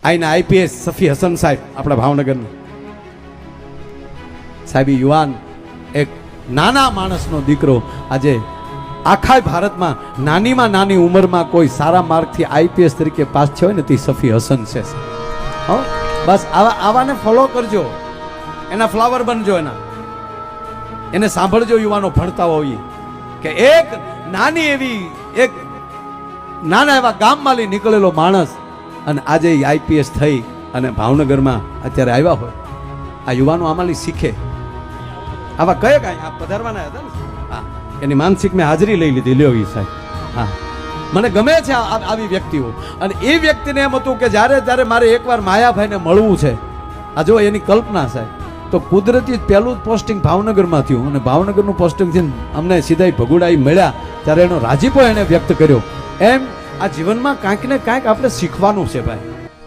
આઈના IPS સફી Hasan સાહેબ આપણા ભાવનગરના સાહેબ યુવાન એક નાના માણસનો દીકરો આજે આખા ભારતમાં નાનીમાં નાની ઉંમરમાં કોઈ સારા માર્કથી આઈપીએસ તરીકે પાસ થયો હોય ને તે સફી હસન છે. હો બસ આવાને ફોલો કરજો, એના ફ્લાવર બનજો, એને સાંભળજો યુવાનો ભણતા હોય કે એક નાની એવી એક નાના એવા ગામમાંથી નીકળેલો માણસ અને આજે આઈપીએસ થઈ અને ભાવનગરમાં અત્યારે આવ્યા હોય. આ યુવાનો આમાંથી શીખે. આવા કયા કાંઈ આ પધારવાના હતા ને, હા એની માનસિક મેં હાજરી લઈ લીધી. લ્યો ઈ સાહેબ, હા મને ગમે છે આવી વ્યક્તિઓ. અને એ વ્યક્તિને એમ હતું કે જ્યારે મારે એકવાર માયાભાઈને મળવું છે, આ જો એની કલ્પના સાહેબ, તો કુદરતી પહેલું જ પોસ્ટિંગ ભાવનગરમાં થયું અને ભાવનગરનું પોસ્ટિંગ થઈને અમને સીધા ભગુડાઈ મળ્યા ત્યારે એનો રાજીપો એને વ્યક્ત કર્યો. એમ આ જીવનમાં કાંઈક ને કાંઈક આપણે શીખવાનું છે ભાઈ.